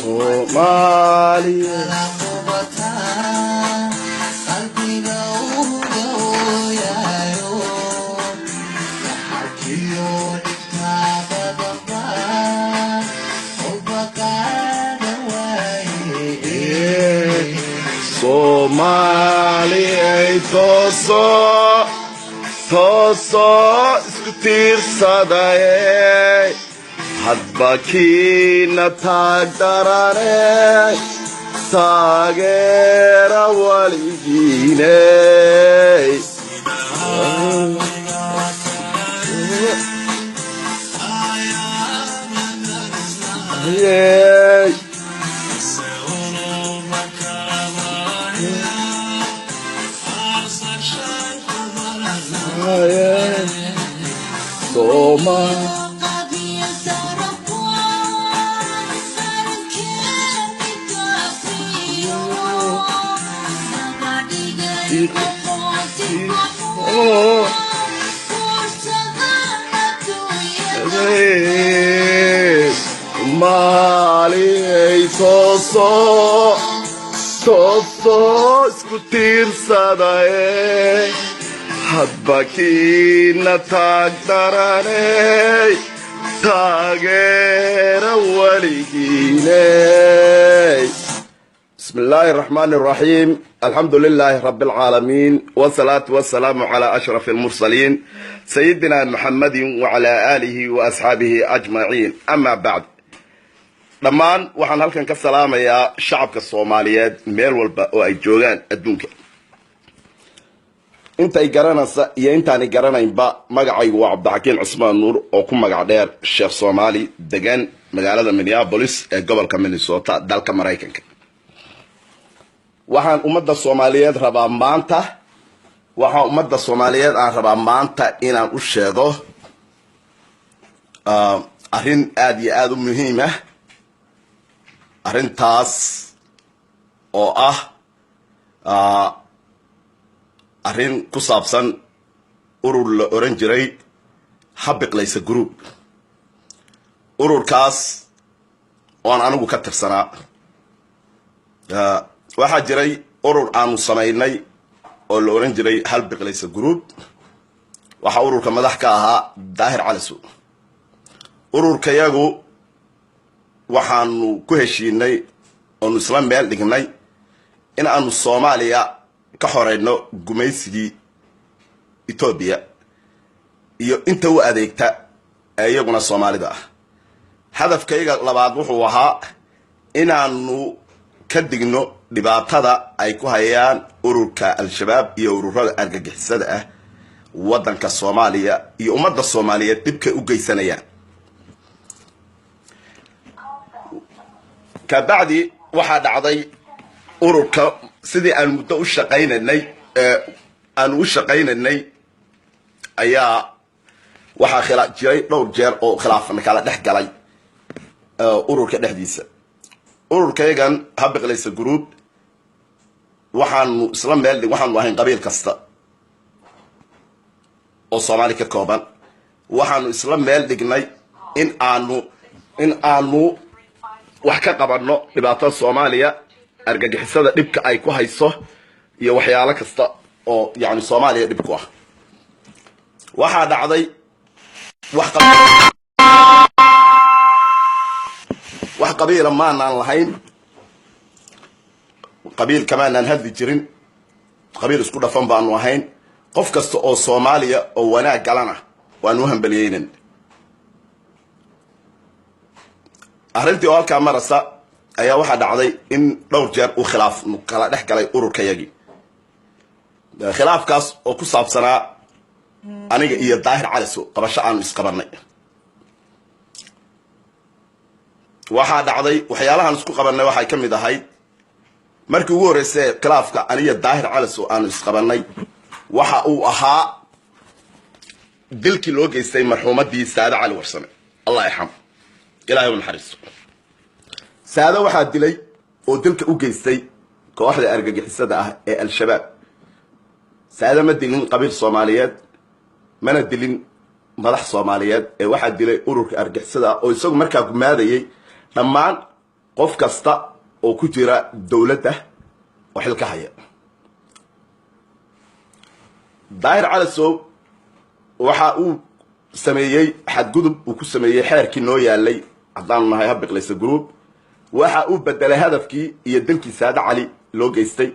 Somalia. Somalia toso isku tiirsadaye hadba kiina taagdarane taageera waligiine Mali toso isku tiirsadaye hadba kiina taagdarane taageera waligiine. بسم الله الرحمن الرحيم الحمد لله رب العالمين والصلاة والسلام على أشرف المرسلين سيدنا محمد وعلى آله وأصحابه أجمعين. أما بعد dhammaan waxaan halkan ka salaamayaa shacabka Soomaaliyeed meel walba oo ay joogaan adduunka inta ay garanaysa iyo intaan ay garanaynba magacaygu waa Cabdixakiin Cusmaan Nuur oo ku magac dheer Sheekh Soomaali degan magaalada Minneapolis ee gobolka Minnesota dalka Mareykanka. waxaan ummadda Soomaaliyeed rabaa maanta inaan u sheego arrin aad iyo aad u muhiim ah. arrintaas oo arrin ku saabsan urur la oran jiray Habiqlaysa Group. ururkaas oo aan anigu ka tirsanaa waxaa jiray urur aanu samaynay oo la oran jiray Habiqlaysa Group. waxa ururka madax ka ahaa Daahir Calasow. ururkayagu waxaanu ku heshiinay oo isla meel dhignay in aanu Soomaaliya ka xoreyno gumaysigii Itoobiya iyo inta u adeegta ayaguna Soomaalida ah. hadafkayga labaad wuxuu ahaa inaanu ka digno dhibaatada ay ku hayaan ururka al-shabaab iyo ururada argagixisada ah wadanka Soomaaliya iyo ummadda Soomaaliyeed dibka u geysanayaan. kabacdi waxaa dhacday ururka sidii aan muddo u shaqaynaynay ayaa waxaa jiray dhowr jeer oo khilaafna kala dhex galay ururka dhexdiisa. ururkaygan Habiqlaysa Group waxaanu isla meel waxaanu ahayn qabiil kasta oo Soomaali ka kooban. waxaanu isla meel dhignay in aanu wax ka qabanno dhibaatada Soomaaliya argagixisada dhibka ay ku hayso iyo waxyaalo kasta oo yaani Soomaaliya dhib ku ah. waxaa dhacday wax qabiil ma aan lahayn, qabiil kama aan hadli jirin, qabiil isku dhafan baanu ahayn. qof kasta oo Soomaaliya oo wanaag galana waanu hambalyeeyeen. arrintii oo halka marasa ayaa waxa dhacday in dhowr jeer uu khilaaf kala dhex galay ururkayagi. khilaafkaas oo ku saabsanaa aniga iyo Daahir Calasow qabasho aan isqabanay. waxa dhacday waxyaalahan isku qabanay waxay kamid ahayd markii ugu horeysay khilaafka aniga Daahir Calasow aan isqabanay waxa uu ahaa dilkii loo geystay marxuumadii Saada Cali Warsame Allah yarxam ilaahay u naxariisto. saada waxaa dilay oo dilka u geystay kooxda argagixisada ah ee al-shabaab. saada ma dilin qabiil Soomaaliyeed mana dilin madax Soomaaliyeed ee waxa dilay ururka argagixisada oo isagu markaa gumaadayay dhammaan qof kasta oo ku jira dawladda oo xilka haya daahir calasow waxa uu sameeyay xadgudub uu ku sameeyay xeerkii noo yaalay haddaan nahay Habbiqlaysa Group waxa uu bedelay hadafkii iyo dalkii Saad Cali loo geystay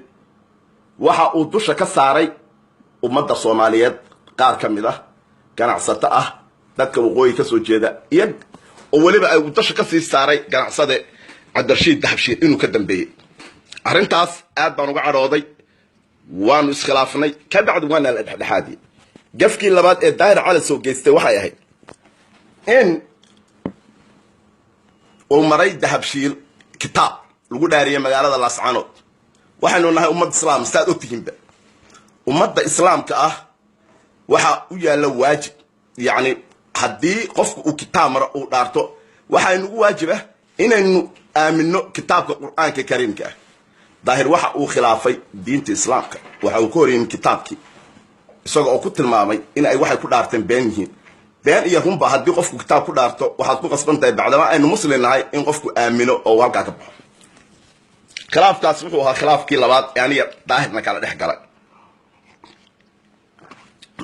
waxa uu dusha ka saaray ummadda Soomaaliyeed qaar ka mid ah ganacsato ah dadka waqooyi ka soo jeeda iyo waliba ay dusha ka sii saaray ganacsade Cabdirashiid Dahabshiil inuu ka dambeeyay arrintaas aad baan uga cadhooday waanu iskhilaafnay ka bacdi waana la dhexdhexaadiyay gafkii labaad ee daahir calasow geystay waxay ahayd in uu maray Dahabshiil kitaab lagu dhaariyay magaalada Laascaanood waxaanu nahay ummad islaam saad u tihiinba ummadda islaamka ah waxa u yaala waajib yani haddii qofku uu kitaab maro uu dhaarto waxa inagu waajiba inaynu aamino kitaabka quraanka kariimka ah daahir waxa uu khilaafay diinta islaamka waxa uu ka horiyay kitaabkii isagoo ku tilmaamay in ay waxay ku dhaarteen been yihiin been iyo runba haddii qofku kitaab ku dhaarto waxaad ku qasbantahay bacdama aynu muslim nahay in qofku aamino oo halka ka baxo khilaafkaas wuxuu ahaa khilaafkii labaad yani daahirna kala dhex galay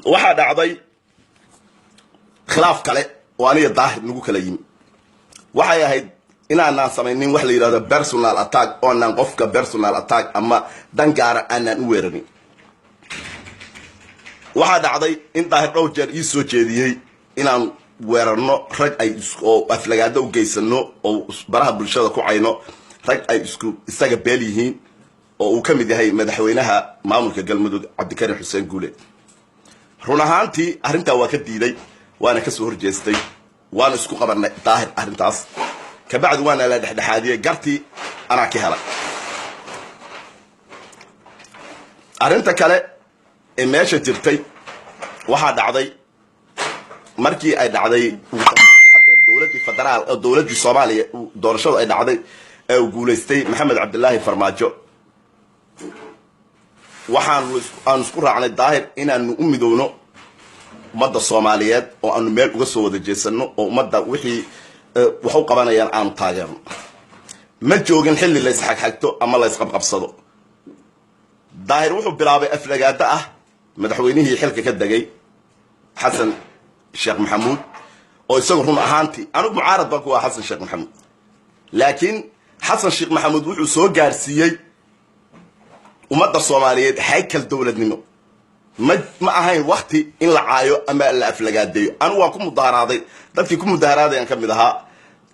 waxa dhacday khilaaf kale oo aniga daahir nagu kala yimi waxay ahayd inaan samaynin wax la yiraahdo personal attack oo aan qofka personal attack ama dan gaar ah aan u weerarin waxa dhacday in daahir dhowr jeer ii soo jeediyay inaan weerarno rag ay oo aflagaado u geysano oo baraha bulshada ku cayno rag ay isku isaga beel yihiin oo uu kamid yahay madaxweynaha maamulka Galmudug Cabdikariim Xuseen Guule run ahaantii arrinta waa ka diiday waana ka soo horjeestay waana isku qabanay daahir arrintaas ka bacdi waana la dhexdhexaadiyay gartii ana ka helay arrinta kale ee meesha jirtay waxa dhacday markii ay dhacday dawladda federaal oo dawladda Soomaaliya doorashada ay dhacday ee uu guuleystay Maxamed Cabdullaahi Farmaajo waxaan isku raacnay daahir inaanu u midowno ummadda Soomaaliyeed oo aanu meel uga soo wada jeesano oo ummadda wixii wax u qabanayaan aan taageerno ma joogin xilli la isxaqxagto ama la isqabqabsado daahir wuxuu bilaabay aflagaada ah madaxweynihii xilka ka dagay Xasan Sheekh Maxamuud oo isagu run ahaantii anigu mucaarad baan ku ah Xasan Sheekh Maxamuud laakiin Xasan Sheekh Maxamuud wuxuu soo gaarsiiyay ummadda Soomaaliyeed haykal dawladnimo ma ahayn waqti in la caayo ama la aflagaadeeyo anigu waan ku mudaharaaday dadkii ku mudaharaaday aan kamid ahaa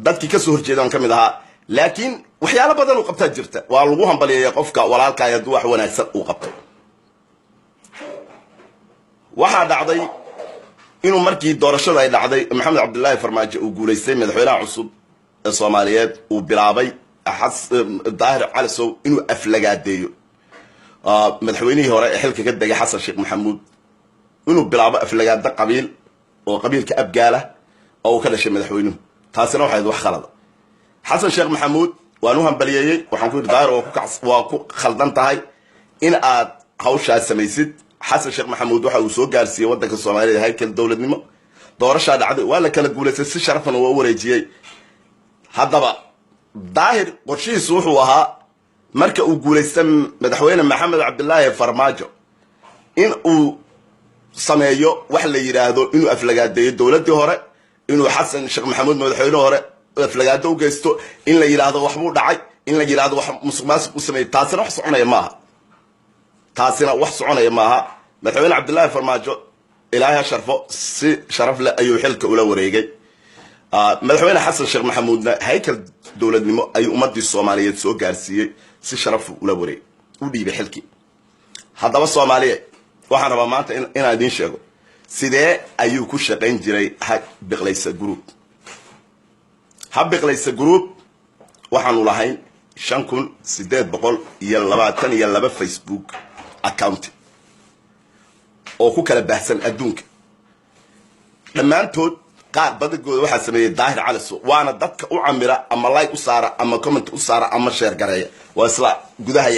dadkii ka soo horjeedan kamid ahaa laakiin waxyaalo badan uu qabtaa jirta waa lagu hambaliyay qofka walaalka ay wax wanaagsan uu qabtay waxa dhacday inuu markii doorashada ay dhacday Maxamed Cabdullaahi Farmaajo uu guuleystay madaxweynaha cusub ee Soomaaliyeed uu bilaabay daahir calasow inuu aflagaadeeyo madaxweynihii hore ee xilka ka dagay Xasan Sheekh Maxamuud inuu bilaabo aflagaada qabiil oo qabiilka abgaala oo ka dhashay madaxweynuhu taasina waxay wax khalad Xasan Sheekh Maxamuud waanu hambaliyay waxaan ku daahir waa ku khaldan tahay in aad hawshaas samaysid Xasan Sheekh Maxamuud waxa uu soo gaarsiiyay wadanka Soomaaliya haykal dawladnimo doorasho dhacday waa la kala guuleystay si sharafan oo wareejiyay haddaba daahir qorshihiisu wuxuu ahaa marka uu guuleystay madaxweyne Maxamed Cabdullaahi Farmaajo in uu sameeyo wax la yiraahdo inuu aflagaadeeyo dawladii hore inuu Xasan Sheekh Maxamuud madaxweyne hore aflagaado u geysto in la yiraahdo wax buu dhacay in la yiraahdo wax musuqmaasuq u sameeyay taasina wax soconaya maaha madaxweyne Cabdullaahi Farmaajo ilaahay sharfo si sharaf leh ayuu xilka ula wareegay madaxweyne Xasan Sheekh Maxamuudna haykal dawladnimo ay ummadii Soomaaliyeed soo gaarsiiyay si sharaf ula wareeg u dhiibay xilkii haddaba Soomaaliya waxaan rabaa maanta inaan idin sheego sidee ayuu ku shaqayn jiray Habbiqlaysa Group Habbiqlaysa Group waxaanu lahayn 5822 Facebook account oo ku kala baahsan adduunka dhamaantood qaar badagooda waxa sameeyay daahir calasow waana dadka u camira ama like u saara ama comment u saara ama share gareeya waa isla gudaha